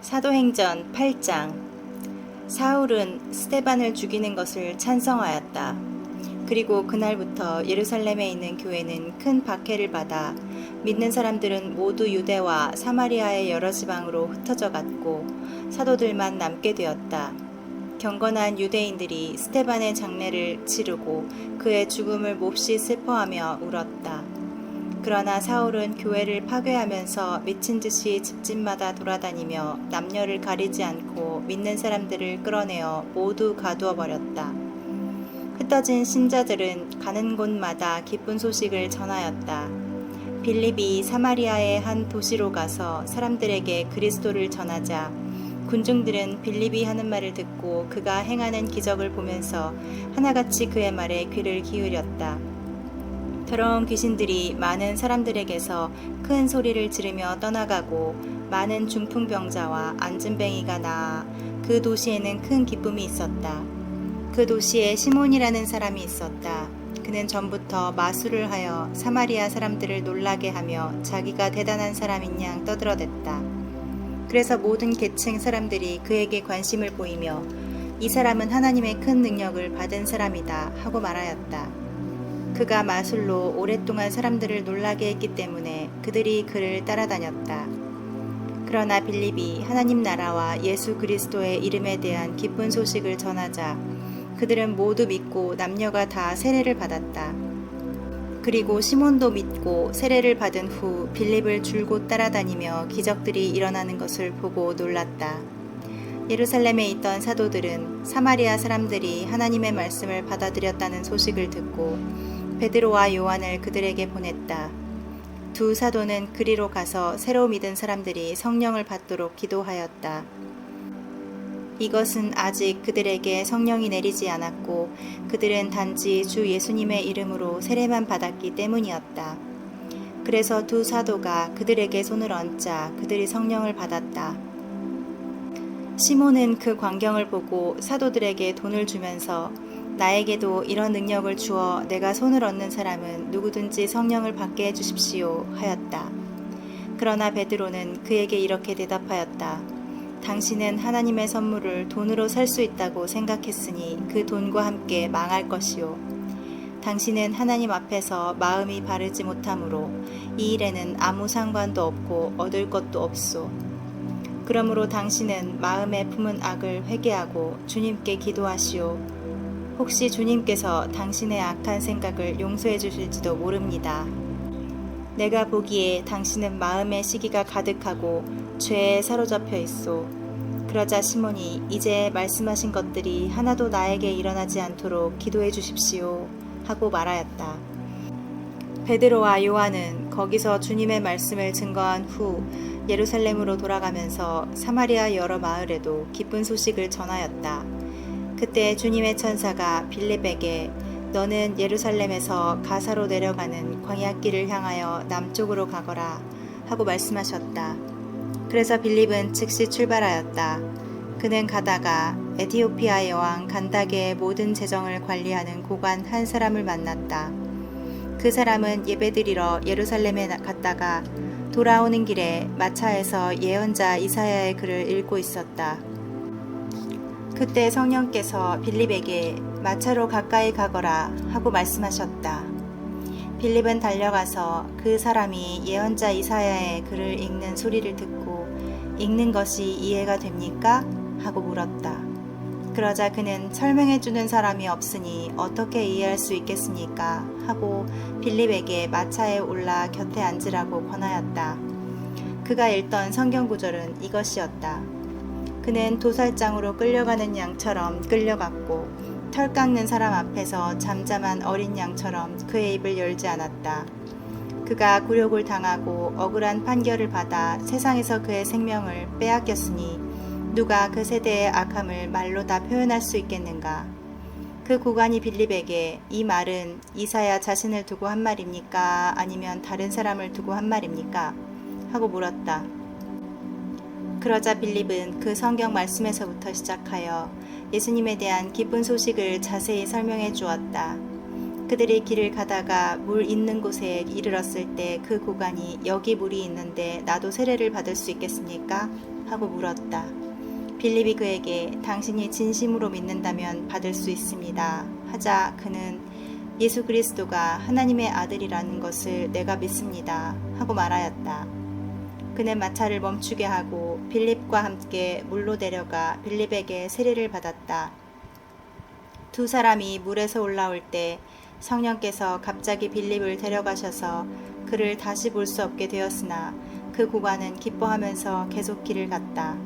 사도행전 8장. 사울은 스데반을 죽이는 것을 찬성하였다. 그리고 그날부터 예루살렘에 있는 교회는 큰 박해를 받아 믿는 사람들은 모두 유대와 사마리아의 여러 지방으로 흩어져 갔고 사도들만 남게 되었다. 경건한 유대인들이 스데반의 장례를 치르고 그의 죽음을 몹시 슬퍼하며 울었다. 그러나 사울은 교회를 파괴하면서 미친 듯이 집집마다 돌아다니며 남녀를 가리지 않고 믿는 사람들을 끌어내어 모두 가두어 버렸다. 흩어진 신자들은 가는 곳마다 기쁜 소식을 전하였다. 빌립이 사마리아의 한 도시로 가서 사람들에게 그리스도를 전하자 군중들은 빌립이 하는 말을 듣고 그가 행하는 기적을 보면서 하나같이 그의 말에 귀를 기울였다. 더러운 귀신들이 많은 사람들에게서 큰 소리를 지르며 떠나가고 많은 중풍병자와 안진뱅이가 나아 그 도시에는 큰 기쁨이 있었다. 그 도시에 시몬이라는 사람이 있었다. 그는 전부터 마술을 하여 사마리아 사람들을 놀라게 하며 자기가 대단한 사람인 양 떠들어댔다. 그래서 모든 계층 사람들이 그에게 관심을 보이며 이 사람은 하나님의 큰 능력을 받은 사람이다 하고 말하였다. 그가 마술로 오랫동안 사람들을 놀라게 했기 때문에 그들이 그를 따라다녔다. 그러나 빌립이 하나님 나라와 예수 그리스도의 이름에 대한 기쁜 소식을 전하자 그들은 모두 믿고 남녀가 다 세례를 받았다. 그리고 시몬도 믿고 세례를 받은 후 빌립을 줄곧 따라다니며 기적들이 일어나는 것을 보고 놀랐다. 예루살렘에 있던 사도들은 사마리아 사람들이 하나님의 말씀을 받아들였다는 소식을 듣고 베드로와 요한을 그들에게 보냈다. 두 사도는 그리로 가서 새로 믿은 사람들이 성령을 받도록 기도하였다. 이것은 아직 그들에게 성령이 내리지 않았고 그들은 단지 주 예수님의 이름으로 세례만 받았기 때문이었다. 그래서 두 사도가 그들에게 손을 얹자 그들이 성령을 받았다. 시몬은 그 광경을 보고 사도들에게 돈을 주면서 나에게도 이런 능력을 주어 내가 손을 얹는 사람은 누구든지 성령을 받게 해주십시오 하였다. 그러나 베드로는 그에게 이렇게 대답하였다. 당신은 하나님의 선물을 돈으로 살 수 있다고 생각했으니 그 돈과 함께 망할 것이요. 당신은 하나님 앞에서 마음이 바르지 못하므로 이 일에는 아무 상관도 없고 얻을 것도 없소. 그러므로 당신은 마음에 품은 악을 회개하고 주님께 기도하시오. 혹시 주님께서 당신의 악한 생각을 용서해 주실지도 모릅니다. 내가 보기에 당신은 마음의 시기가 가득하고 죄에 사로잡혀 있소. 그러자 시몬이 이제 말씀하신 것들이 하나도 나에게 일어나지 않도록 기도해 주십시오 하고 말하였다. 베드로와 요한은 거기서 주님의 말씀을 증거한 후 예루살렘으로 돌아가면서 사마리아 여러 마을에도 기쁜 소식을 전하였다. 그때 주님의 천사가 빌립에게 너는 예루살렘에서 가사로 내려가는 광야길을 향하여 남쪽으로 가거라 하고 말씀하셨다. 그래서 빌립은 즉시 출발하였다. 그는 가다가 에티오피아의 왕 간다게의 모든 재정을 관리하는 고관 한 사람을 만났다. 그 사람은 예배드리러 예루살렘에 갔다가 돌아오는 길에 마차에서 예언자 이사야의 글을 읽고 있었다. 그때 성령께서 빌립에게 마차로 가까이 가거라 하고 말씀하셨다. 빌립은 달려가서 그 사람이 예언자 이사야의 글을 읽는 소리를 듣고 읽는 것이 이해가 됩니까? 하고 물었다. 그러자 그는 설명해 주는 사람이 없으니 어떻게 이해할 수 있겠습니까? 하고 빌립에게 마차에 올라 곁에 앉으라고 권하였다. 그가 읽던 성경 구절은 이것이었다. 그는 도살장으로 끌려가는 양처럼 끌려갔고 털 깎는 사람 앞에서 잠잠한 어린 양처럼 그의 입을 열지 않았다. 그가 굴욕을 당하고 억울한 판결을 받아 세상에서 그의 생명을 빼앗겼으니 누가 그 세대의 악함을 말로 다 표현할 수 있겠는가? 그 고관이 빌립에게 이 말은 이사야 자신을 두고 한 말입니까? 아니면 다른 사람을 두고 한 말입니까? 하고 물었다. 그러자 빌립은 그 성경 말씀에서부터 시작하여 예수님에 대한 기쁜 소식을 자세히 설명해 주었다. 그들이 길을 가다가 물 있는 곳에 이르렀을 때 그 구간이 여기 물이 있는데 나도 세례를 받을 수 있겠습니까? 하고 물었다. 빌립이 그에게 당신이 진심으로 믿는다면 받을 수 있습니다. 하자 그는 예수 그리스도가 하나님의 아들이라는 것을 내가 믿습니다. 하고 말하였다. 그는 마차를 멈추게 하고 빌립과 함께 물로 내려가 빌립에게 세례를 받았다. 두 사람이 물에서 올라올 때 성령께서 갑자기 빌립을 데려가셔서 그를 다시 볼 수 없게 되었으나 그 구간은 기뻐하면서 계속 길을 갔다.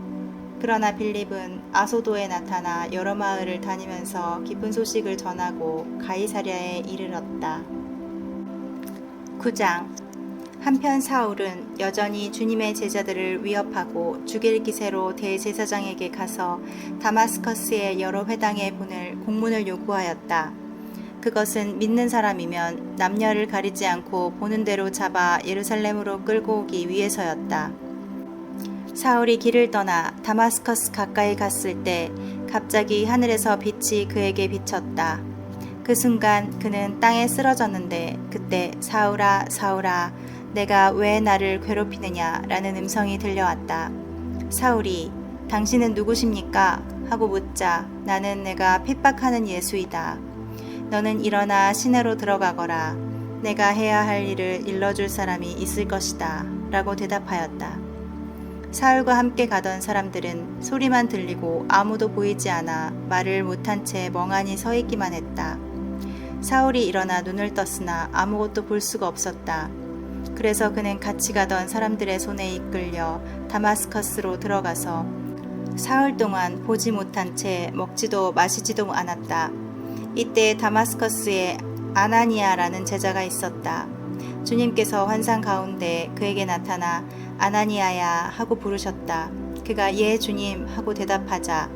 그러나 빌립은 아소도에 나타나 여러 마을을 다니면서 기쁜 소식을 전하고 가이사랴에 이르렀다. 9장. 한편 사울은 여전히 주님의 제자들을 위협하고 죽일 기세로 대제사장에게 가서 다마스커스의 여러 회당에 보낼 공문을 요구하였다. 그것은 믿는 사람이면 남녀를 가리지 않고 보는 대로 잡아 예루살렘으로 끌고 오기 위해서였다. 사울이 길을 떠나 다마스커스 가까이 갔을 때 갑자기 하늘에서 빛이 그에게 비쳤다. 그 순간 그는 땅에 쓰러졌는데 그때 사울아 사울아 내가 왜 나를 괴롭히느냐 라는 음성이 들려왔다. 사울이 당신은 누구십니까? 하고 묻자 나는 내가 핍박하는 예수이다. 너는 일어나 시내로 들어가거라. 내가 해야 할 일을 일러줄 사람이 있을 것이다. 라고 대답하였다. 사울과 함께 가던 사람들은 소리만 들리고 아무도 보이지 않아 말을 못한 채 멍하니 서 있기만 했다. 사울이 일어나 눈을 떴으나 아무것도 볼 수가 없었다. 그래서 그는 같이 가던 사람들의 손에 이끌려 다마스커스로 들어가서 사흘 동안 보지 못한 채 먹지도 마시지도 않았다. 이때 다마스커스에 아나니아라는 제자가 있었다. 주님께서 환상 가운데 그에게 나타나 아나니아야 하고 부르셨다. 그가 예 주님 하고 대답하자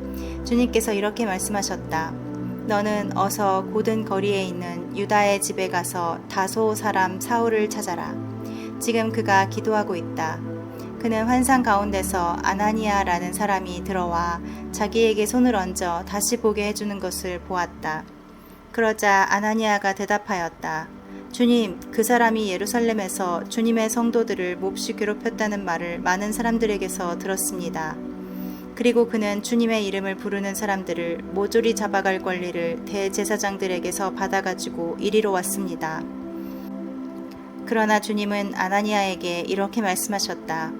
주님께서 이렇게 말씀하셨다. 너는 어서 고든 거리에 있는 유다의 집에 가서 다소 사람 사울을 찾아라. 지금 그가 기도하고 있다. 그는 환상 가운데서 아나니아라는 사람이 들어와 자기에게 손을 얹어 다시 보게 해주는 것을 보았다. 그러자 아나니아가 대답하였다. 주님, 그 사람이 예루살렘에서 주님의 성도들을 몹시 괴롭혔다는 말을 많은 사람들에게서 들었습니다. 그리고 그는 주님의 이름을 부르는 사람들을 모조리 잡아갈 권리를 대제사장들에게서 받아가지고 이리로 왔습니다. 그러나 주님은 아나니아에게 이렇게 말씀하셨다.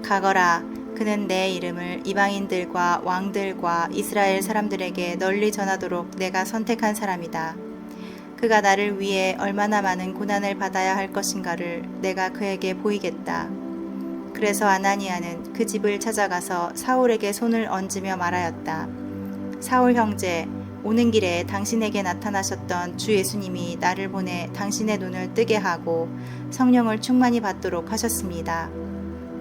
가거라. 그는 내 이름을 이방인들과 왕들과 이스라엘 사람들에게 널리 전하도록 내가 선택한 사람이다. 그가 나를 위해 얼마나 많은 고난을 받아야 할 것인가를 내가 그에게 보이겠다. 그래서 아나니아는 그 집을 찾아가서 사울에게 손을 얹으며 말하였다. 사울 형제, 오는 길에 당신에게 나타나셨던 주 예수님이 나를 보내 당신의 눈을 뜨게 하고 성령을 충만히 받도록 하셨습니다.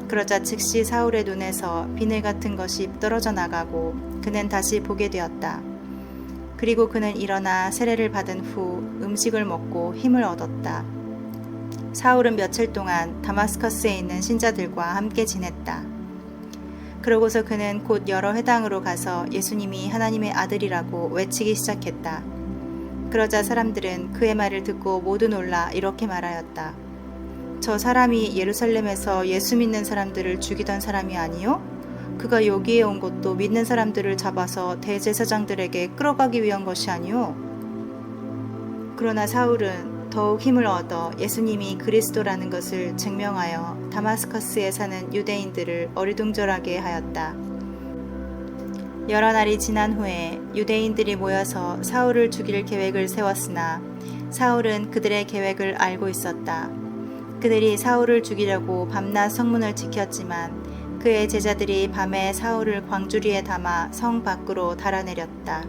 그러자 즉시 사울의 눈에서 비늘 같은 것이 떨어져 나가고 그는 다시 보게 되었다. 그리고 그는 일어나 세례를 받은 후 음식을 먹고 힘을 얻었다. 사울은 며칠 동안 다마스커스에 있는 신자들과 함께 지냈다. 그러고서 그는 곧 여러 회당으로 가서 예수님이 하나님의 아들이라고 외치기 시작했다. 그러자 사람들은 그의 말을 듣고 모두 놀라 이렇게 말하였다. 저 사람이 예루살렘에서 예수 믿는 사람들을 죽이던 사람이 아니요? 그가 여기에 온 것도 믿는 사람들을 잡아서 대제사장들에게 끌어가기 위한 것이 아니요? 그러나 사울은 더욱 힘을 얻어 예수님이 그리스도라는 것을 증명하여 다마스커스에 사는 유대인들을 어리둥절하게 하였다. 여러 날이 지난 후에 유대인들이 모여서 사울을 죽일 계획을 세웠으나 사울은 그들의 계획을 알고 있었다. 그들이 사울을 죽이려고 밤낮 성문을 지켰지만 그의 제자들이 밤에 사울을 광주리에 담아 성 밖으로 달아내렸다.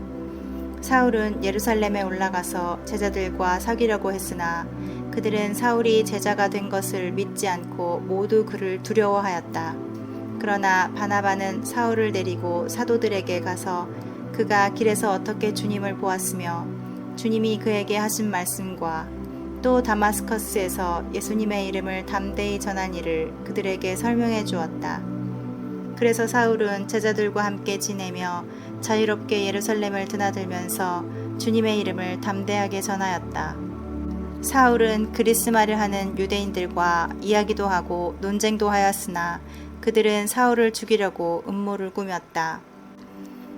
사울은 예루살렘에 올라가서 제자들과 사귀려고 했으나 그들은 사울이 제자가 된 것을 믿지 않고 모두 그를 두려워하였다. 그러나 바나바는 사울을 데리고 사도들에게 가서 그가 길에서 어떻게 주님을 보았으며 주님이 그에게 하신 말씀과 또 다마스커스에서 예수님의 이름을 담대히 전한 일을 그들에게 설명해 주었다. 그래서 사울은 제자들과 함께 지내며 자유롭게 예루살렘을 드나들면서 주님의 이름을 담대하게 전하였다. 사울은 그리스말을 하는 유대인들과 이야기도 하고 논쟁도 하였으나 그들은 사울을 죽이려고 음모를 꾸몄다.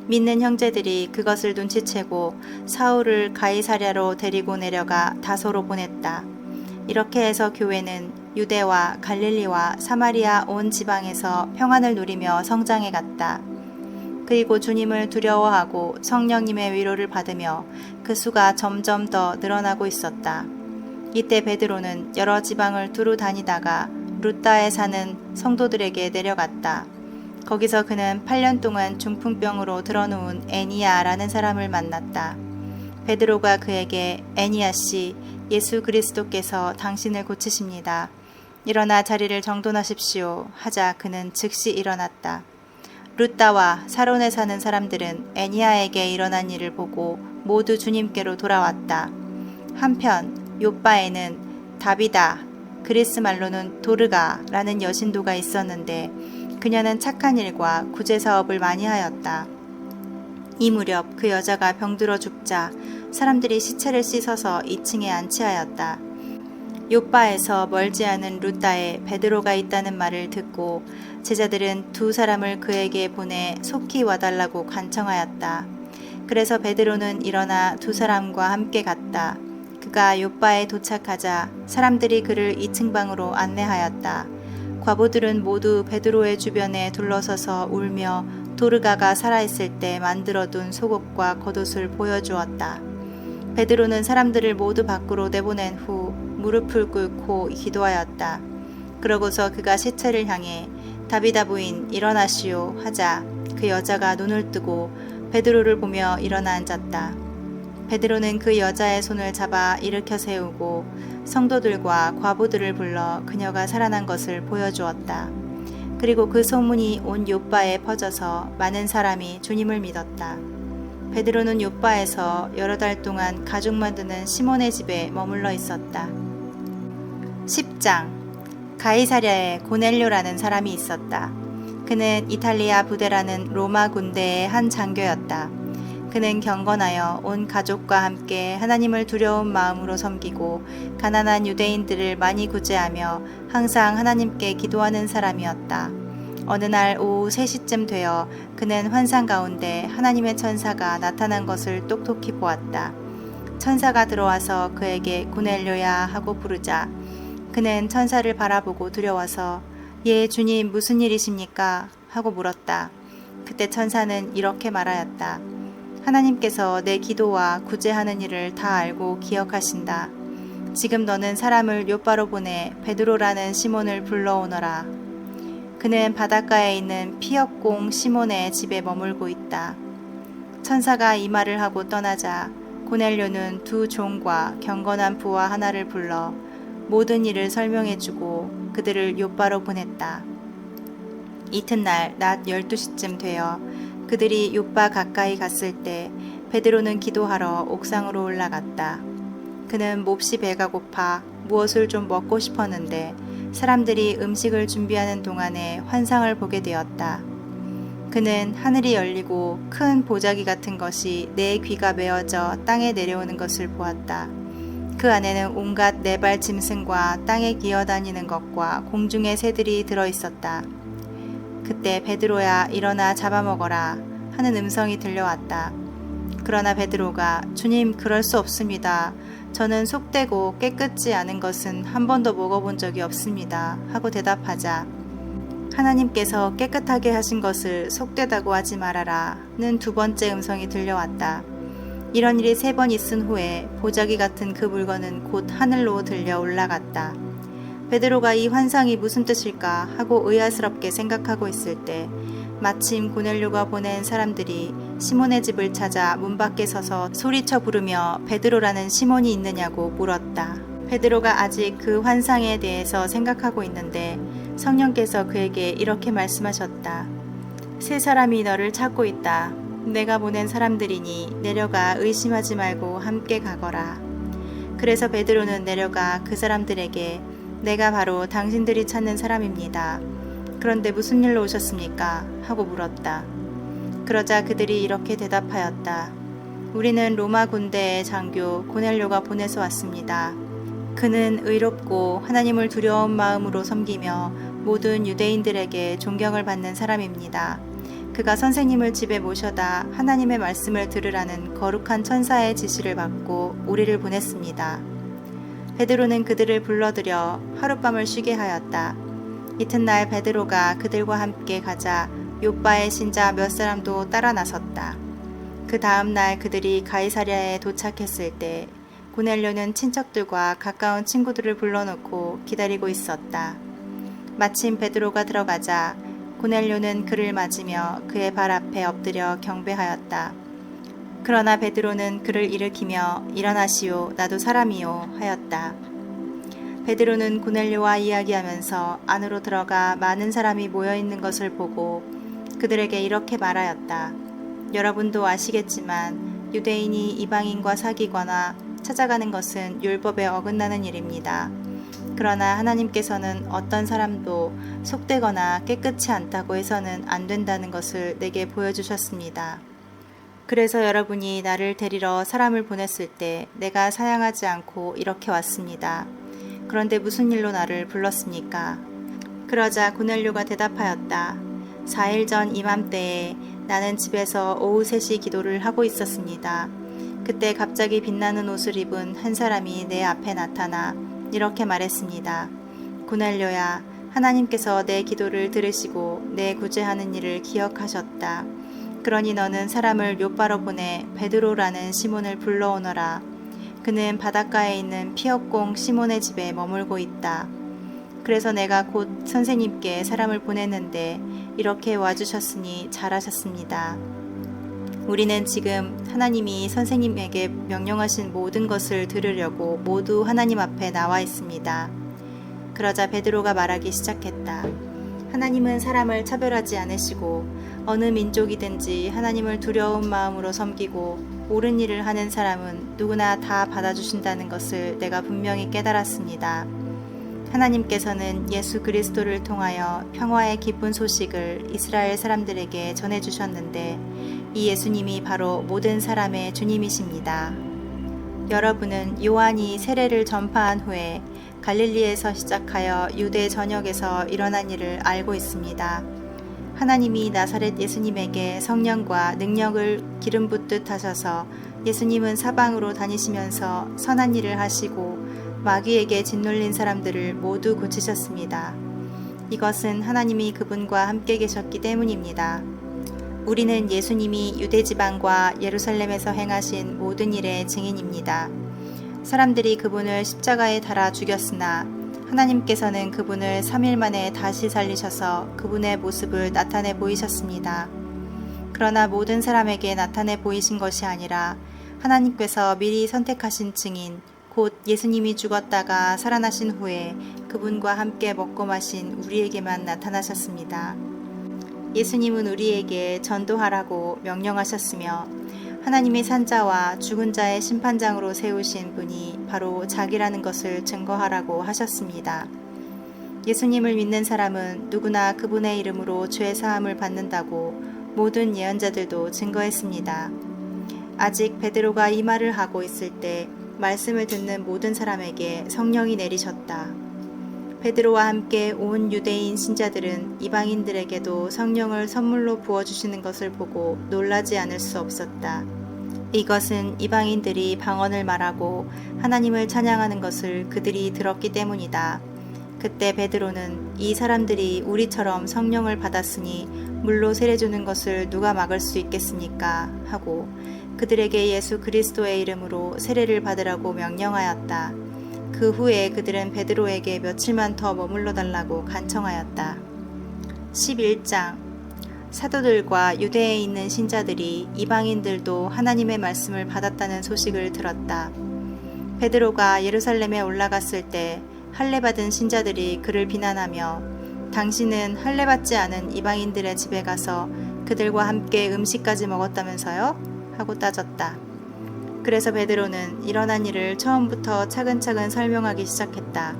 믿는 형제들이 그것을 눈치채고 사울을 가이사랴로 데리고 내려가 다소로 보냈다. 이렇게 해서 교회는 유대와 갈릴리와 사마리아 온 지방에서 평안을 누리며 성장해 갔다. 그리고 주님을 두려워하고 성령님의 위로를 받으며 그 수가 점점 더 늘어나고 있었다. 이때 베드로는 여러 지방을 두루 다니다가 루따에 사는 성도들에게 내려갔다. 거기서 그는 8년 동안 중풍병으로 들어누운 애니야라는 사람을 만났다. 베드로가 그에게 애니야 씨, 예수 그리스도께서 당신을 고치십니다. 일어나 자리를 정돈하십시오. 하자 그는 즉시 일어났다. 루따와 사론에 사는 사람들은 애니야에게 일어난 일을 보고 모두 주님께로 돌아왔다. 한편 욥바에는 다비다, 그리스 말로는 도르가라는 여신도가 있었는데 그녀는 착한 일과 구제 사업을 많이 하였다. 이 무렵 그 여자가 병들어 죽자 사람들이 시체를 씻어서 2층에 안치하였다. 욥바에서 멀지 않은 루따에 베드로가 있다는 말을 듣고 제자들은 두 사람을 그에게 보내 속히 와달라고 간청하였다. 그래서 베드로는 일어나 두 사람과 함께 갔다. 그가 욥바에 도착하자 사람들이 그를 2층 방으로 안내하였다. 과부들은 모두 베드로의 주변에 둘러서서 울며 도르가가 살아있을 때 만들어둔 속옷과 겉옷을 보여주었다. 베드로는 사람들을 모두 밖으로 내보낸 후 무릎을 꿇고 기도하였다. 그러고서 그가 시체를 향해 다비다 부인 일어나시오 하자 그 여자가 눈을 뜨고 베드로를 보며 일어나 앉았다. 베드로는 그 여자의 손을 잡아 일으켜 세우고 성도들과 과부들을 불러 그녀가 살아난 것을 보여주었다. 그리고 그 소문이 온 욥바에 퍼져서 많은 사람이 주님을 믿었다. 베드로는 욥바에서 여러 달 동안 가죽 만드는 시몬의 집에 머물러 있었다. 10장 가이사랴에 고넬료라는 사람이 있었다. 그는 이탈리아 부대라는 로마 군대의 한 장교였다. 그는 경건하여 온 가족과 함께 하나님을 두려운 마음으로 섬기고 가난한 유대인들을 많이 구제하며 항상 하나님께 기도하는 사람이었다. 어느 날 오후 3시쯤 되어 그는 환상 가운데 하나님의 천사가 나타난 것을 똑똑히 보았다. 천사가 들어와서 그에게 고넬료야 하고 부르자 그는 천사를 바라보고 두려워서 예 주님 무슨 일이십니까? 하고 물었다. 그때 천사는 이렇게 말하였다. 하나님께서 내 기도와 구제하는 일을 다 알고 기억하신다. 지금 너는 사람을 욥바로 보내 베드로라는 시몬을 불러오너라. 그는 바닷가에 있는 피역공 시몬의 집에 머물고 있다. 천사가 이 말을 하고 떠나자 고넬료는 두 종과 경건한 부하 하나를 불러 모든 일을 설명해주고 그들을 욥바로 보냈다. 이튿날 낮 12시쯤 되어 그들이 욥바 가까이 갔을 때 베드로는 기도하러 옥상으로 올라갔다. 그는 몹시 배가 고파 무엇을 좀 먹고 싶었는데 사람들이 음식을 준비하는 동안에 환상을 보게 되었다. 그는 하늘이 열리고 큰 보자기 같은 것이 네 귀가 메어져 땅에 내려오는 것을 보았다. 그 안에는 온갖 네발 짐승과 땅에 기어다니는 것과 공중의 새들이 들어있었다. 그때 베드로야 일어나 잡아먹어라 하는 음성이 들려왔다. 그러나 베드로가 주님 그럴 수 없습니다. 저는 속되고 깨끗지 않은 것은 한 번도 먹어본 적이 없습니다. 하고 대답하자 하나님께서 깨끗하게 하신 것을 속되다고 하지 말아라 는 두 번째 음성이 들려왔다. 이런 일이 3번 있은 후에 보자기 같은 그 물건은 곧 하늘로 들려 올라갔다. 베드로가 이 환상이 무슨 뜻일까 하고 의아스럽게 생각하고 있을 때 마침 고넬료가 보낸 사람들이 시몬의 집을 찾아 문 밖에 서서 소리쳐 부르며 베드로라는 시몬이 있느냐고 물었다. 베드로가 아직 그 환상에 대해서 생각하고 있는데 성령께서 그에게 이렇게 말씀하셨다. 세 사람이 너를 찾고 있다. 내가 보낸 사람들이니 내려가 의심하지 말고 함께 가거라. 그래서 베드로는 내려가 그 사람들에게 내가 바로 당신들이 찾는 사람입니다. 그런데 무슨 일로 오셨습니까? 하고 물었다. 그러자 그들이 이렇게 대답하였다. 우리는 로마 군대의 장교 고넬료가 보내서 왔습니다. 그는 의롭고 하나님을 두려운 마음으로 섬기며 모든 유대인들에게 존경을 받는 사람입니다. 그가 선생님을 집에 모셔다 하나님의 말씀을 들으라는 거룩한 천사의 지시를 받고 우리를 보냈습니다. 베드로는 그들을 불러들여 하룻밤을 쉬게 하였다. 이튿날 베드로가 그들과 함께 가자 욥바의 신자 몇 사람도 따라 나섰다. 그 다음 날 그들이 가이사랴에 도착했을 때 고넬료는 친척들과 가까운 친구들을 불러놓고 기다리고 있었다. 마침 베드로가 들어가자 고넬료는 그를 맞으며 그의 발 앞에 엎드려 경배하였다. 그러나 베드로는 그를 일으키며 일어나시오 나도 사람이요 하였다. 베드로는 고넬료와 이야기하면서 안으로 들어가 많은 사람이 모여있는 것을 보고 그들에게 이렇게 말하였다. 여러분도 아시겠지만 유대인이 이방인과 사귀거나 찾아가는 것은 율법에 어긋나는 일입니다. 그러나 하나님께서는 어떤 사람도 속되거나 깨끗치 않다고 해서는 안 된다는 것을 내게 보여주셨습니다. 그래서 여러분이 나를 데리러 사람을 보냈을 때 내가 사양하지 않고 이렇게 왔습니다. 그런데 무슨 일로 나를 불렀습니까? 그러자 고넬료가 대답하였다. 4일 전 이맘때에 나는 집에서 오후 3시 기도를 하고 있었습니다. 그때 갑자기 빛나는 옷을 입은 한 사람이 내 앞에 나타나 이렇게 말했습니다. 고넬료야, 하나님께서 내 기도를 들으시고 내 구제하는 일을 기억하셨다. 그러니 너는 사람을 욥바로 보내 베드로라는 시몬을 불러오너라. 그는 바닷가에 있는 피역공 시몬의 집에 머물고 있다. 그래서 내가 곧 선생님께 사람을 보냈는데 이렇게 와주셨으니 잘하셨습니다. 우리는 지금 하나님이 선생님에게 명령하신 모든 것을 들으려고 모두 하나님 앞에 나와 있습니다. 그러자 베드로가 말하기 시작했다. 하나님은 사람을 차별하지 않으시고 어느 민족이든지 하나님을 두려운 마음으로 섬기고 옳은 일을 하는 사람은 누구나 다 받아주신다는 것을 내가 분명히 깨달았습니다. 하나님께서는 예수 그리스도를 통하여 평화의 기쁜 소식을 이스라엘 사람들에게 전해주셨는데 이 예수님이 바로 모든 사람의 주님이십니다. 여러분은 요한이 세례를 전파한 후에 갈릴리에서 시작하여 유대 전역에서 일어난 일을 알고 있습니다. 하나님이 나사렛 예수님에게 성령과 능력을 기름 붓듯 하셔서 예수님은 사방으로 다니시면서 선한 일을 하시고 마귀에게 짓눌린 사람들을 모두 고치셨습니다. 이것은 하나님이 그분과 함께 계셨기 때문입니다. 우리는 예수님이 유대지방과 예루살렘에서 행하신 모든 일의 증인입니다. 사람들이 그분을 십자가에 달아 죽였으나 하나님께서는 그분을 3일 만에 다시 살리셔서 그분의 모습을 나타내 보이셨습니다. 그러나 모든 사람에게 나타내 보이신 것이 아니라 하나님께서 미리 선택하신 증인, 곧 예수님이 죽었다가 살아나신 후에 그분과 함께 먹고 마신 우리에게만 나타나셨습니다. 예수님은 우리에게 전도하라고 명령하셨으며 하나님의 산자와 죽은 자의 심판장으로 세우신 분이 바로 자기라는 것을 증거하라고 하셨습니다. 예수님을 믿는 사람은 누구나 그분의 이름으로 죄 사함을 받는다고 모든 예언자들도 증거했습니다. 아직 베드로가 이 말을 하고 있을 때 말씀을 듣는 모든 사람에게 성령이 내리셨다. 베드로와 함께 온 유대인 신자들은 이방인들에게도 성령을 선물로 부어주시는 것을 보고 놀라지 않을 수 없었다. 이것은 이방인들이 방언을 말하고 하나님을 찬양하는 것을 그들이 들었기 때문이다. 그때 베드로는 이 사람들이 우리처럼 성령을 받았으니 물로 세례 주는 것을 누가 막을 수 있겠습니까? 하고 그들에게 예수 그리스도의 이름으로 세례를 받으라고 명령하였다. 그 후에 그들은 베드로에게 며칠만 더 머물러 달라고 간청하였다. 11장 사도들과 유대에 있는 신자들이 이방인들도 하나님의 말씀을 받았다는 소식을 들었다. 베드로가 예루살렘에 올라갔을 때 할례받은 신자들이 그를 비난하며 당신은 할례받지 않은 이방인들의 집에 가서 그들과 함께 음식까지 먹었다면서요? 하고 따졌다. 그래서 베드로는 일어난 일을 처음부터 차근차근 설명하기 시작했다.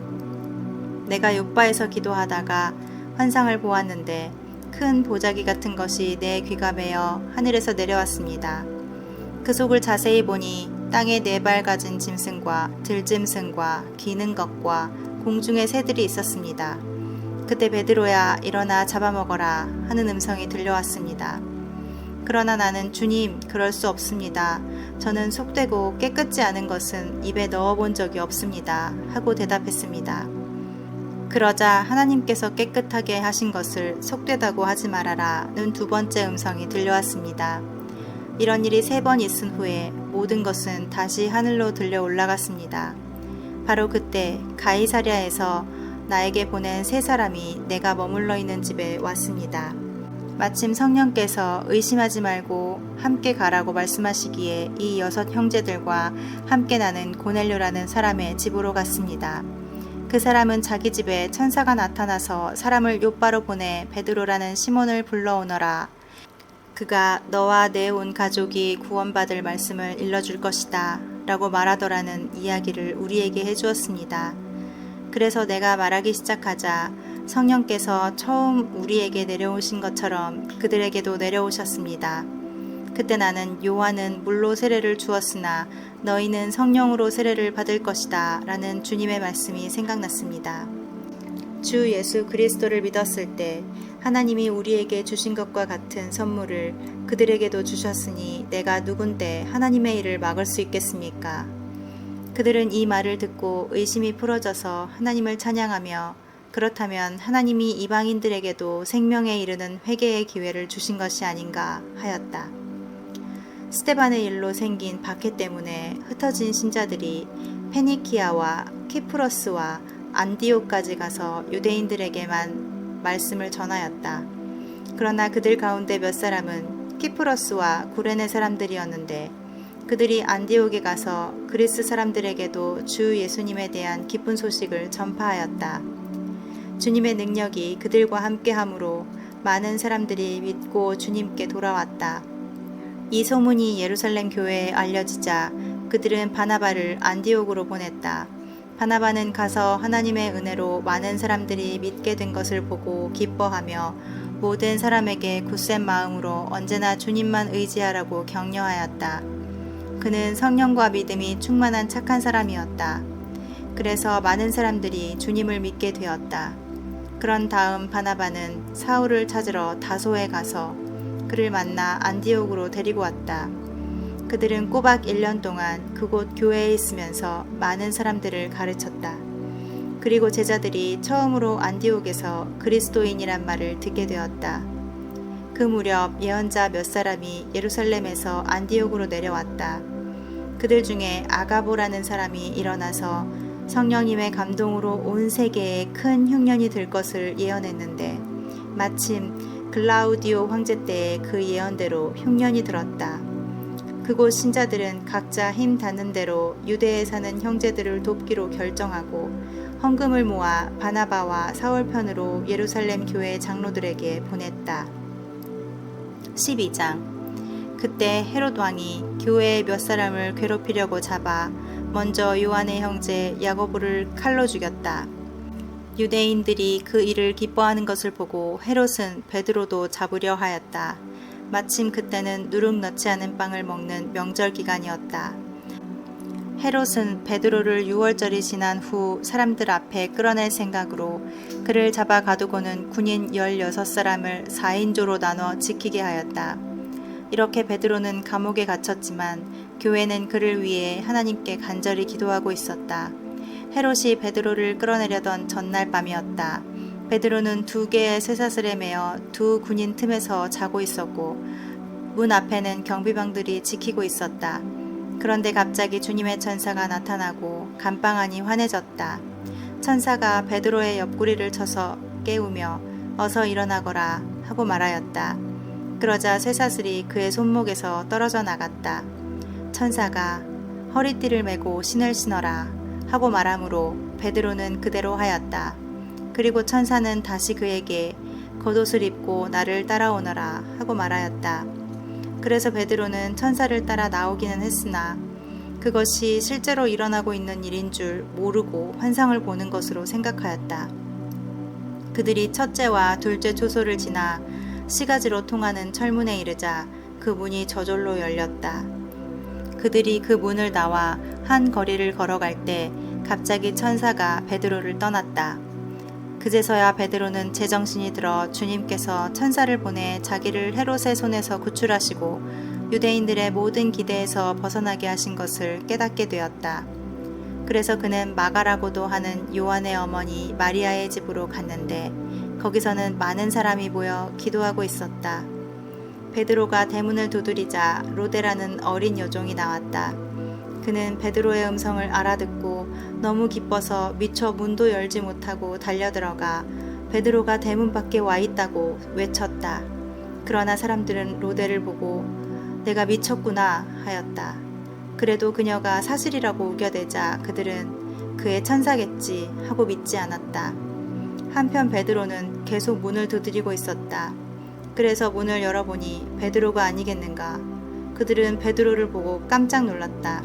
내가 욥바에서 기도하다가 환상을 보았는데 큰 보자기 같은 것이 내 귀가 메어 하늘에서 내려왔습니다. 그 속을 자세히 보니 땅에 4발 가진 짐승과 들짐승과 기는 것과 공중의 새들이 있었습니다. 그때 베드로야 일어나 잡아먹어라 하는 음성이 들려왔습니다. 그러나 나는 주님 그럴 수 없습니다. 저는 속되고 깨끗지 않은 것은 입에 넣어본 적이 없습니다. 하고 대답했습니다. 그러자 하나님께서 깨끗하게 하신 것을 속되다고 하지 말아라는 2번째 음성이 들려왔습니다. 이런 일이 3번 있은 후에 모든 것은 다시 하늘로 들려 올라갔습니다. 바로 그때 가이사랴에서 나에게 보낸 3사람이 내가 머물러 있는 집에 왔습니다. 마침 성령께서 의심하지 말고 함께 가라고 말씀하시기에 이 6 형제들과 함께 나는 고넬료라는 사람의 집으로 갔습니다. 그 사람은 자기 집에 천사가 나타나서 사람을 욥바로 보내 베드로라는 시몬을 불러오너라. 그가 너와 내 온 가족이 구원받을 말씀을 일러줄 것이다 라고 말하더라는 이야기를 우리에게 해주었습니다. 그래서 내가 말하기 시작하자 성령께서 처음 우리에게 내려오신 것처럼 그들에게도 내려오셨습니다. 그때 나는 요한은 물로 세례를 주었으나 너희는 성령으로 세례를 받을 것이다 라는 주님의 말씀이 생각났습니다. 주 예수 그리스도를 믿었을 때 하나님이 우리에게 주신 것과 같은 선물을 그들에게도 주셨으니 내가 누군데 하나님의 일을 막을 수 있겠습니까? 그들은 이 말을 듣고 의심이 풀어져서 하나님을 찬양하며 그렇다면 하나님이 이방인들에게도 생명에 이르는 회개의 기회를 주신 것이 아닌가 하였다. 스데반의 일로 생긴 박해 때문에 흩어진 신자들이 페니키아와 키프로스와 안디옥까지 가서 유대인들에게만 말씀을 전하였다. 그러나 그들 가운데 몇 사람은 키프로스와 구레네 사람들이었는데 그들이 안디옥에 가서 그리스 사람들에게도 주 예수님에 대한 기쁜 소식을 전파하였다. 주님의 능력이 그들과 함께함으로 많은 사람들이 믿고 주님께 돌아왔다. 이 소문이 예루살렘 교회에 알려지자 그들은 바나바를 안디옥으로 보냈다. 바나바는 가서 하나님의 은혜로 많은 사람들이 믿게 된 것을 보고 기뻐하며 모든 사람에게 굳센 마음으로 언제나 주님만 의지하라고 격려하였다. 그는 성령과 믿음이 충만한 착한 사람이었다. 그래서 많은 사람들이 주님을 믿게 되었다. 그런 다음 바나바는 사울을 찾으러 다소에 가서 그를 만나 안디옥으로 데리고 왔다. 그들은 꼬박 1년 동안 그곳 교회에 있으면서 많은 사람들을 가르쳤다. 그리고 제자들이 처음으로 안디옥에서 그리스도인이란 말을 듣게 되었다. 그 무렵 예언자 몇 사람이 예루살렘에서 안디옥으로 내려왔다. 그들 중에 아가보라는 사람이 일어나서 성령님의 감동으로 온 세계에 큰 흉년이 들 것을 예언했는데 마침 글라우디오 황제 때의 그 예언대로 흉년이 들었다. 그곳 신자들은 각자 힘 닿는 대로 유대에 사는 형제들을 돕기로 결정하고 헌금을 모아 바나바와 사울 편으로 예루살렘 교회 장로들에게 보냈다. 12장. 그때 헤롯 왕이 교회의 몇 사람을 괴롭히려고 잡아 먼저 요한의 형제 야고보를 칼로 죽였다. 유대인들이 그 일을 기뻐하는 것을 보고 헤롯은 베드로도 잡으려 하였다. 마침 그때는 누룩 넣지 않은 빵을 먹는 명절 기간이었다. 헤롯은 베드로를 6월절이 지난 후 사람들 앞에 끌어낼 생각으로 그를 잡아 가두고는 군인 16사람을 4인조로 나눠 지키게 하였다. 이렇게 베드로는 감옥에 갇혔지만 교회는 그를 위해 하나님께 간절히 기도하고 있었다. 헤롯이 베드로를 끌어내려던 전날 밤이었다. 베드로는 2개의 쇠사슬에 매어 2 군인 틈에서 자고 있었고 문 앞에는 경비병들이 지키고 있었다. 그런데 갑자기 주님의 천사가 나타나고 감방안이 환해졌다. 천사가 베드로의 옆구리를 쳐서 깨우며 어서 일어나거라 하고 말하였다. 그러자 쇠사슬이 그의 손목에서 떨어져 나갔다. 천사가 허리띠를 메고 신을 신어라 하고 말하므로 베드로는 그대로 하였다. 그리고 천사는 다시 그에게 겉옷을 입고 나를 따라오너라 하고 말하였다. 그래서 베드로는 천사를 따라 나오기는 했으나 그것이 실제로 일어나고 있는 일인 줄 모르고 환상을 보는 것으로 생각하였다. 그들이 첫째와 둘째 초소를 지나 시가지로 통하는 철문에 이르자 그 문이 저절로 열렸다. 그들이 그 문을 나와 한 거리를 걸어갈 때 갑자기 천사가 베드로를 떠났다. 그제서야 베드로는 제정신이 들어 주님께서 천사를 보내 자기를 헤롯의 손에서 구출하시고 유대인들의 모든 기대에서 벗어나게 하신 것을 깨닫게 되었다. 그래서 그는 마가라고도 하는 요한의 어머니 마리아의 집으로 갔는데 거기서는 많은 사람이 모여 기도하고 있었다. 베드로가 대문을 두드리자 로데라는 어린 여종이 나왔다. 그는 베드로의 음성을 알아듣고 너무 기뻐서 미처 문도 열지 못하고 달려들어가 베드로가 대문 밖에 와 있다고 외쳤다. 그러나 사람들은 로데를 보고 내가 미쳤구나 하였다. 그래도 그녀가 사실이라고 우겨대자 그들은 그의 천사겠지 하고 믿지 않았다. 한편 베드로는 계속 문을 두드리고 있었다. 그래서 문을 열어보니 베드로가 아니겠는가. 그들은 베드로를 보고 깜짝 놀랐다.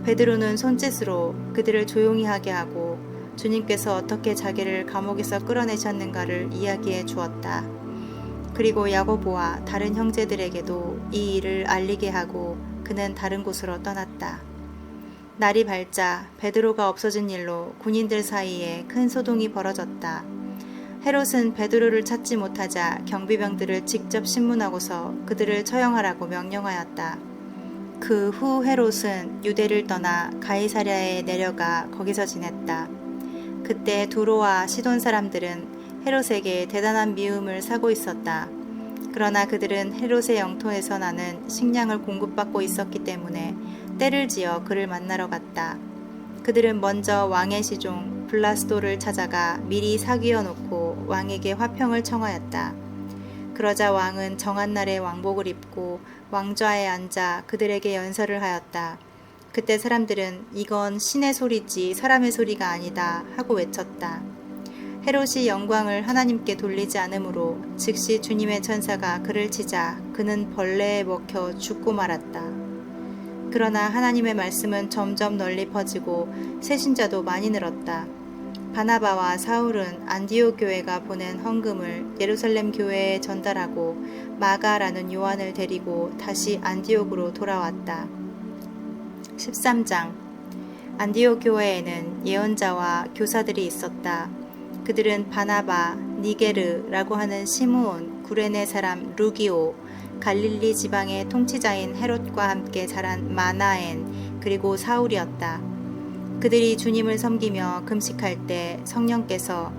베드로는 손짓으로 그들을 조용히 하게 하고 주님께서 어떻게 자기를 감옥에서 끌어내셨는가를 이야기해 주었다. 그리고 야고보와 다른 형제들에게도 이 일을 알리게 하고 그는 다른 곳으로 떠났다. 날이 밝자 베드로가 없어진 일로 군인들 사이에 큰 소동이 벌어졌다. 헤롯은 베드로를 찾지 못하자 경비병들을 직접 신문하고서 그들을 처형하라고 명령하였다. 그 후 헤롯은 유대를 떠나 가이사랴에 내려가 거기서 지냈다. 그때 두로와 시돈 사람들은 헤롯에게 대단한 미움을 사고 있었다. 그러나 그들은 헤롯의 영토에서 나는 식량을 공급받고 있었기 때문에 때를 지어 그를 만나러 갔다. 그들은 먼저 왕의 시종 블라스도를 찾아가 미리 사귀어 놓고 왕에게 화평을 청하였다. 그러자 왕은 정한 날에 왕복을 입고 왕좌에 앉아 그들에게 연설을 하였다. 그때 사람들은 이건 신의 소리지 사람의 소리가 아니다 하고 외쳤다. 헤롯이 영광을 하나님께 돌리지 않으므로 즉시 주님의 천사가 그를 치자 그는 벌레에 먹혀 죽고 말았다. 그러나 하나님의 말씀은 점점 널리 퍼지고 새신자도 많이 늘었다. 바나바와 사울은 안디옥 교회가 보낸 헌금을 예루살렘 교회에 전달하고 마가라는 요한을 데리고 다시 안디옥으로 돌아왔다. 13장. 안디옥 교회에는 예언자와 교사들이 있었다. 그들은 바나바, 니게르라고 하는 시므온, 구레네 사람 루기오, 갈릴리 지방의 통치자인 헤롯과 함께 자란 마나엔, 그리고 사울이었다. 그들이 주님을 섬기며 금식할 때 성령께서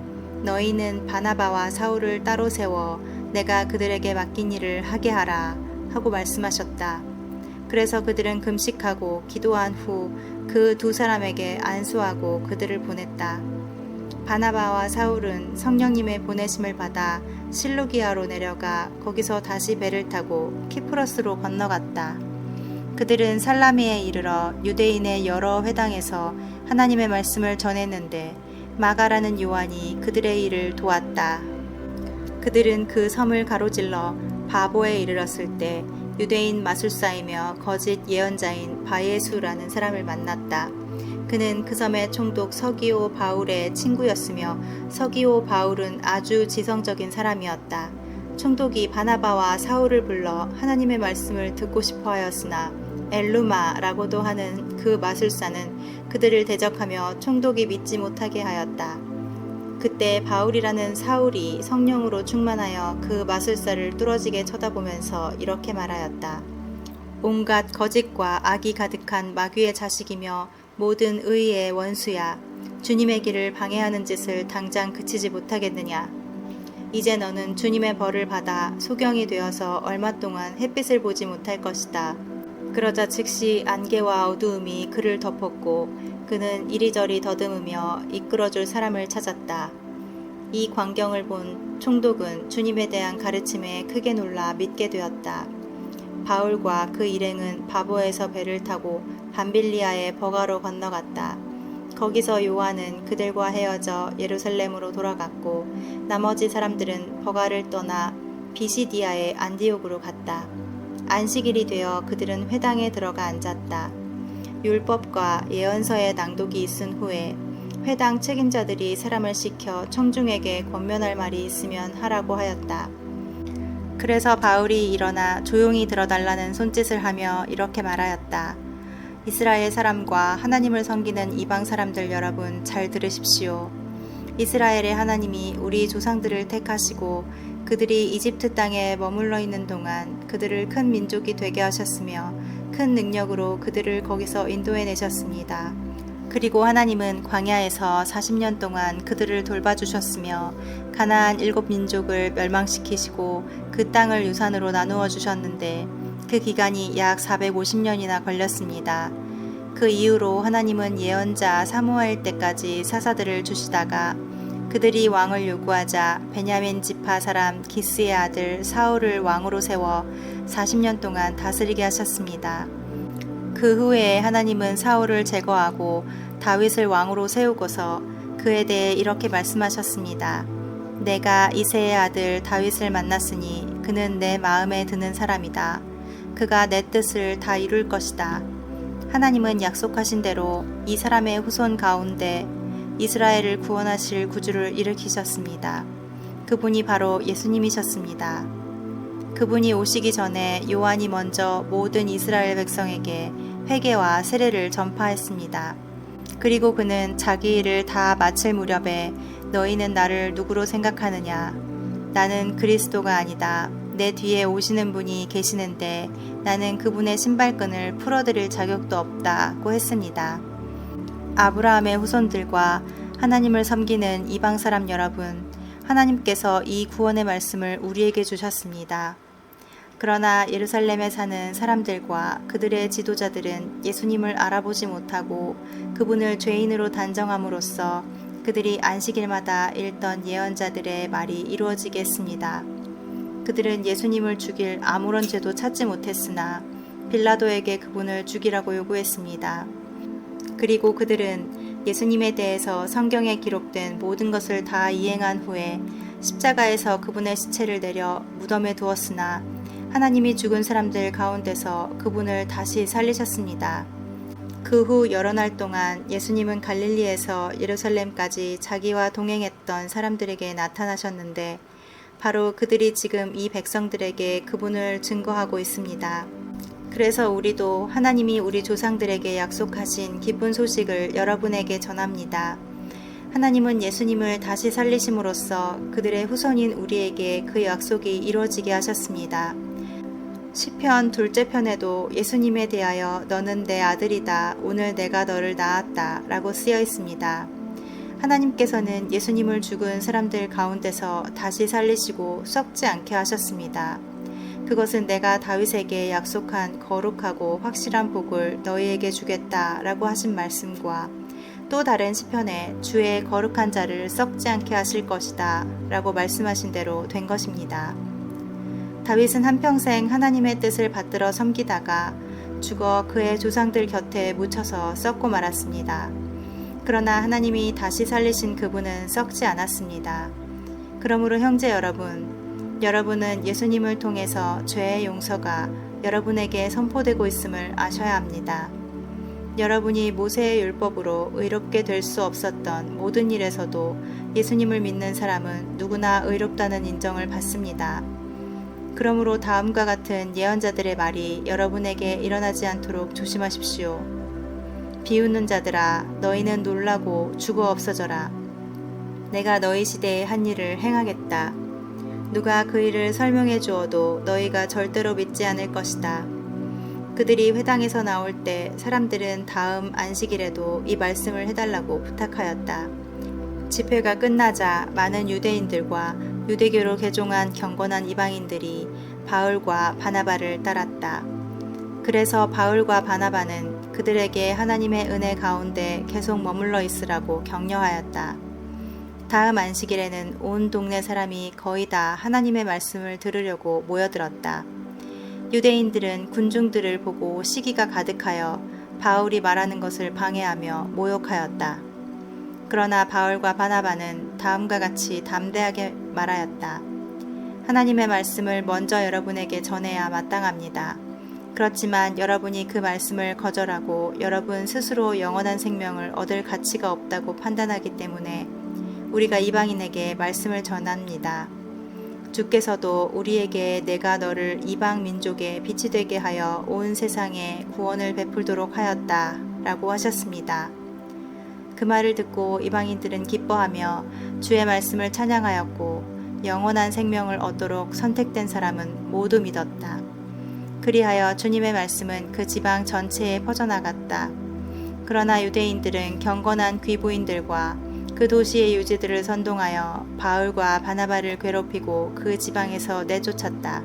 너희는 바나바와 사울을 따로 세워 내가 그들에게 맡긴 일을 하게 하라 하고 말씀하셨다. 그래서 그들은 금식하고 기도한 후 그 두 사람에게 안수하고 그들을 보냈다. 바나바와 사울은 성령님의 보내심을 받아 실루기아로 내려가 거기서 다시 배를 타고 키프로스로 건너갔다. 그들은 살라미에 이르러 유대인의 여러 회당에서 하나님의 말씀을 전했는데 마가라는 요한이 그들의 일을 도왔다. 그들은 그 섬을 가로질러 바보에 이르렀을 때 유대인 마술사이며 거짓 예언자인 바예수라는 사람을 만났다. 그는 그 섬의 총독 서기오 바울의 친구였으며 서기오 바울은 아주 지성적인 사람이었다. 총독이 바나바와 사울을 불러 하나님의 말씀을 듣고 싶어 하였으나 엘루마라고도 하는 그 마술사는 그들을 대적하며 총독이 믿지 못하게 하였다. 그때 바울이라는 사울이 성령으로 충만하여 그 마술사를 뚫어지게 쳐다보면서 이렇게 말하였다. 온갖 거짓과 악이 가득한 마귀의 자식이며 모든 의의 원수야. 주님의 길을 방해하는 짓을 당장 그치지 못하겠느냐. 이제 너는 주님의 벌을 받아 소경이 되어서 얼마 동안 햇빛을 보지 못할 것이다. 그러자 즉시 안개와 어두움이 그를 덮었고 그는 이리저리 더듬으며 이끌어줄 사람을 찾았다. 이 광경을 본 총독은 주님에 대한 가르침에 크게 놀라 믿게 되었다. 바울과 그 일행은 바보에서 배를 타고 밤빌리아의 버가로 건너갔다. 거기서 요한은 그들과 헤어져 예루살렘으로 돌아갔고 나머지 사람들은 버가를 떠나 비시디아의 안디옥으로 갔다. 안식일이 되어 그들은 회당에 들어가 앉았다. 율법과 예언서의 낭독이 있은 후에 회당 책임자들이 사람을 시켜 청중에게 권면할 말이 있으면 하라고 하였다. 그래서 바울이 일어나 조용히 들어달라는 손짓을 하며 이렇게 말하였다. 이스라엘 사람과 하나님을 섬기는 이방 사람들 여러분 잘 들으십시오. 이스라엘의 하나님이 우리 조상들을 택하시고 그들이 이집트 땅에 머물러 있는 동안 그들을 큰 민족이 되게 하셨으며 큰 능력으로 그들을 거기서 인도해 내셨습니다. 그리고 하나님은 광야에서 40년 동안 그들을 돌봐주셨으며 가나안 7민족을 멸망시키시고 그 땅을 유산으로 나누어 주셨는데 그 기간이 약 450년이나 걸렸습니다. 그 이후로 하나님은 예언자 사무엘 때까지 사사들을 주시다가 그들이 왕을 요구하자 베냐민 지파 사람 기스의 아들 사울을 왕으로 세워 40년 동안 다스리게 하셨습니다. 그 후에 하나님은 사울을 제거하고 다윗을 왕으로 세우고서 그에 대해 이렇게 말씀하셨습니다. 내가 이새의 아들 다윗을 만났으니 그는 내 마음에 드는 사람이다. 그가 내 뜻을 다 이룰 것이다. 하나님은 약속하신 대로 이 사람의 후손 가운데 이스라엘을 구원하실 구주를 일으키셨습니다. 그분이 바로 예수님이셨습니다. 그분이 오시기 전에 요한이 먼저 모든 이스라엘 백성에게 회개와 세례를 전파했습니다. 그리고 그는 자기 일을 다 마칠 무렵에 너희는 나를 누구로 생각하느냐? 나는 그리스도가 아니다. 내 뒤에 오시는 분이 계시는데 나는 그분의 신발끈을 풀어드릴 자격도 없다고 했습니다. 아브라함의 후손들과 하나님을 섬기는 이방 사람 여러분, 하나님께서 이 구원의 말씀을 우리에게 주셨습니다. 그러나 예루살렘에 사는 사람들과 그들의 지도자들은 예수님을 알아보지 못하고 그분을 죄인으로 단정함으로써 그들이 안식일마다 읽던 예언자들의 말이 이루어지게 했습니다. 그들은 예수님을 죽일 아무런 죄도 찾지 못했으나 빌라도에게 그분을 죽이라고 요구했습니다. 그리고 그들은 예수님에 대해서 성경에 기록된 모든 것을 다 이행한 후에 십자가에서 그분의 시체를 내려 무덤에 두었으나 하나님이 죽은 사람들 가운데서 그분을 다시 살리셨습니다. 그 후 여러 날 동안 예수님은 갈릴리에서 예루살렘까지 자기와 동행했던 사람들에게 나타나셨는데 바로 그들이 지금 이 백성들에게 그분을 증거하고 있습니다. 그래서 우리도 하나님이 우리 조상들에게 약속하신 기쁜 소식을 여러분에게 전합니다. 하나님은 예수님을 다시 살리심으로써 그들의 후손인 우리에게 그 약속이 이루어지게 하셨습니다. 시편 둘째 편에도 예수님에 대하여 너는 내 아들이다. 오늘 내가 너를 낳았다. 라고 쓰여 있습니다. 하나님께서는 예수님을 죽은 사람들 가운데서 다시 살리시고 썩지 않게 하셨습니다. 그것은 내가 다윗에게 약속한 거룩하고 확실한 복을 너희에게 주겠다 라고 하신 말씀과 또 다른 시편에 주의 거룩한 자를 썩지 않게 하실 것이다 라고 말씀하신 대로 된 것입니다. 다윗은 한평생 하나님의 뜻을 받들어 섬기다가 죽어 그의 조상들 곁에 묻혀서 썩고 말았습니다. 그러나 하나님이 다시 살리신 그분은 썩지 않았습니다. 그러므로 형제 여러분, 여러분은 예수님을 통해서 죄의 용서가 여러분에게 선포되고 있음을 아셔야 합니다. 여러분이 모세의 율법으로 의롭게 될 수 없었던 모든 일에서도 예수님을 믿는 사람은 누구나 의롭다는 인정을 받습니다. 그러므로 다음과 같은 예언자들의 말이 여러분에게 일어나지 않도록 조심하십시오. 비웃는 자들아, 너희는 놀라고 죽어 없어져라. 내가 너희 시대에 한 일을 행하겠다. 누가 그 일을 설명해 주어도 너희가 절대로 믿지 않을 것이다. 그들이 회당에서 나올 때 사람들은 다음 안식일에도 이 말씀을 해달라고 부탁하였다. 집회가 끝나자 많은 유대인들과 유대교로 개종한 경건한 이방인들이 바울과 바나바를 따랐다. 그래서 바울과 바나바는 그들에게 하나님의 은혜 가운데 계속 머물러 있으라고 격려하였다. 다음 안식일에는 온 동네 사람이 거의 다 하나님의 말씀을 들으려고 모여들었다. 유대인들은 군중들을 보고 시기가 가득하여 바울이 말하는 것을 방해하며 모욕하였다. 그러나 바울과 바나바는 다음과 같이 담대하게 말하였다. 하나님의 말씀을 먼저 여러분에게 전해야 마땅합니다. 그렇지만 여러분이 그 말씀을 거절하고 여러분 스스로 영원한 생명을 얻을 가치가 없다고 판단하기 때문에 우리가 이방인에게 말씀을 전합니다. 주께서도 우리에게 내가 너를 이방 민족의 빛이 되게 하여 온 세상에 구원을 베풀도록 하였다 라고 하셨습니다. 그 말을 듣고 이방인들은 기뻐하며 주의 말씀을 찬양하였고 영원한 생명을 얻도록 선택된 사람은 모두 믿었다. 그리하여 주님의 말씀은 그 지방 전체에 퍼져나갔다. 그러나 유대인들은 경건한 귀부인들과 그 도시의 유지들을 선동하여 바울과 바나바를 괴롭히고 그 지방에서 내쫓았다.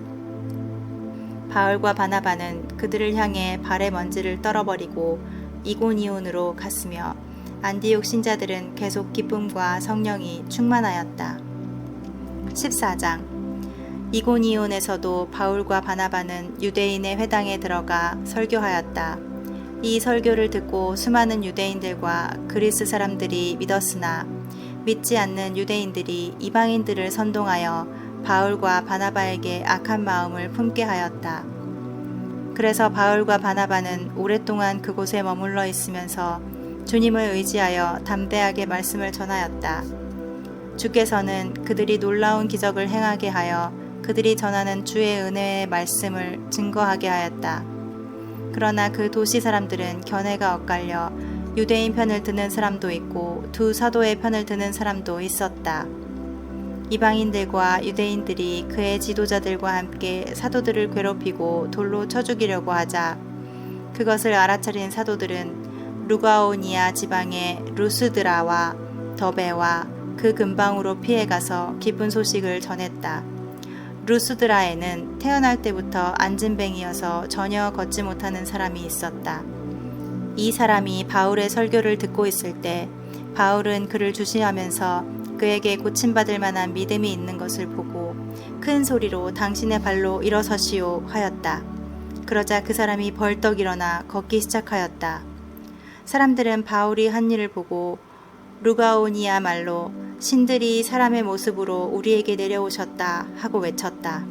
바울과 바나바는 그들을 향해 발의 먼지를 떨어버리고 이고니온으로 갔으며 안디옥 신자들은 계속 기쁨과 성령이 충만하였다. 14장. 이고니온에서도 바울과 바나바는 유대인의 회당에 들어가 설교하였다. 이 설교를 듣고 수많은 유대인들과 그리스 사람들이 믿었으나 믿지 않는 유대인들이 이방인들을 선동하여 바울과 바나바에게 악한 마음을 품게 하였다. 그래서 바울과 바나바는 오랫동안 그곳에 머물러 있으면서 주님을 의지하여 담대하게 말씀을 전하였다. 주께서는 그들이 놀라운 기적을 행하게 하여 그들이 전하는 주의 은혜의 말씀을 증거하게 하였다. 그러나 그 도시 사람들은 견해가 엇갈려 유대인 편을 드는 사람도 있고 두 사도의 편을 드는 사람도 있었다. 이방인들과 유대인들이 그의 지도자들과 함께 사도들을 괴롭히고 돌로 쳐 죽이려고 하자 그것을 알아차린 사도들은 루가오니아 지방의 루스드라와 더베와 그 근방으로 피해가서 기쁜 소식을 전했다. 루스드라에는 태어날 때부터 안진뱅이여서 전혀 걷지 못하는 사람이 있었다. 이 사람이 바울의 설교를 듣고 있을 때 바울은 그를 주시하면서 그에게 고침받을 만한 믿음이 있는 것을 보고 큰 소리로 당신의 발로 일어서시오 하였다. 그러자 그 사람이 벌떡 일어나 걷기 시작하였다. 사람들은 바울이 한 일을 보고 루가오니아 말로 신들이 사람의 모습으로 우리에게 내려오셨다 하고 외쳤다.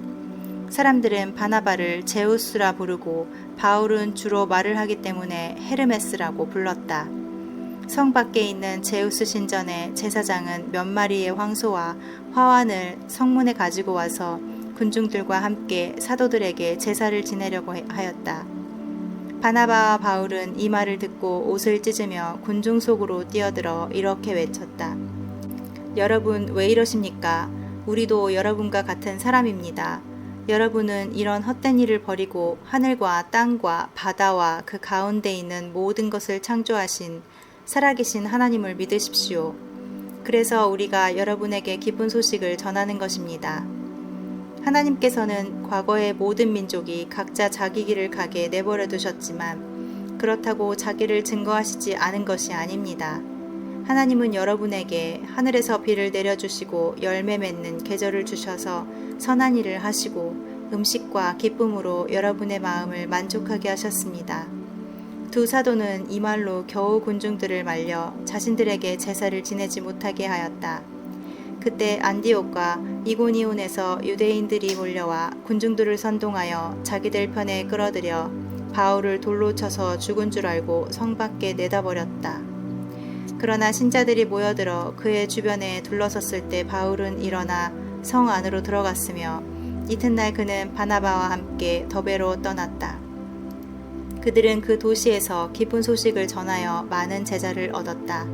사람들은 바나바를 제우스라 부르고 바울은 주로 말을 하기 때문에 헤르메스라고 불렀다. 성 밖에 있는 제우스 신전의 제사장은 몇 마리의 황소와 화환을 성문에 가지고 와서 군중들과 함께 사도들에게 제사를 지내려고 하였다. 바나바와 바울은 이 말을 듣고 옷을 찢으며 군중 속으로 뛰어들어 이렇게 외쳤다. 여러분 왜 이러십니까? 우리도 여러분과 같은 사람입니다. 여러분은 이런 헛된 일을 버리고 하늘과 땅과 바다와 그 가운데 있는 모든 것을 창조하신 살아계신 하나님을 믿으십시오. 그래서 우리가 여러분에게 기쁜 소식을 전하는 것입니다. 하나님께서는 과거의 모든 민족이 각자 자기 길을 가게 내버려 두셨지만 그렇다고 자기를 증거하시지 않은 것이 아닙니다. 하나님은 여러분에게 하늘에서 비를 내려주시고 열매 맺는 계절을 주셔서 선한 일을 하시고 음식과 기쁨으로 여러분의 마음을 만족하게 하셨습니다. 두 사도는 이 말로 겨우 군중들을 말려 자신들에게 제사를 지내지 못하게 하였다. 그때 안디옥과 이고니온에서 유대인들이 몰려와 군중들을 선동하여 자기들 편에 끌어들여 바울을 돌로 쳐서 죽은 줄 알고 성 밖에 내다버렸다. 그러나 신자들이 모여들어 그의 주변에 둘러섰을 때 바울은 일어나 성 안으로 들어갔으며 이튿날 그는 바나바와 함께 더베로 떠났다. 그들은 그 도시에서 기쁜 소식을 전하여 많은 제자를 얻었다.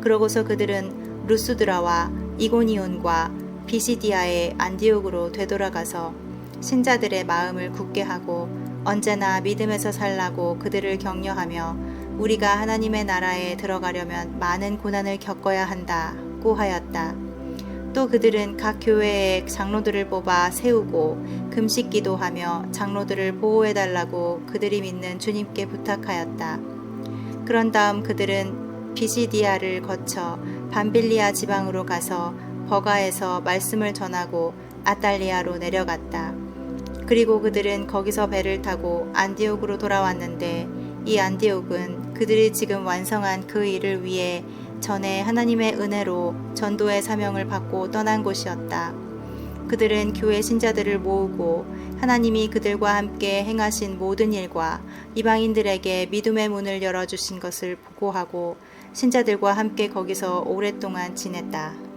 그러고서 그들은 루스드라와 이고니온과 비시디아의 안디옥으로 되돌아가서 신자들의 마음을 굳게 하고 언제나 믿음에서 살라고 그들을 격려하며 우리가 하나님의 나라에 들어가려면 많은 고난을 겪어야 한다고 하였다. 또 그들은 각 교회에 장로들을 뽑아 세우고 금식 기도하며 장로들을 보호해달라고 그들이 믿는 주님께 부탁하였다. 그런 다음 그들은 비시디아를 거쳐 밤빌리아 지방으로 가서 버가에서 말씀을 전하고 아탈리아로 내려갔다. 그리고 그들은 거기서 배를 타고 안디옥으로 돌아왔는데 이 안디옥은 그들이 지금 완성한 그 일을 위해 전에 하나님의 은혜로 전도의 사명을 받고 떠난 곳이었다. 그들은 교회 신자들을 모으고 하나님이 그들과 함께 행하신 모든 일과 이방인들에게 믿음의 문을 열어주신 것을 보고하고 신자들과 함께 거기서 오랫동안 지냈다.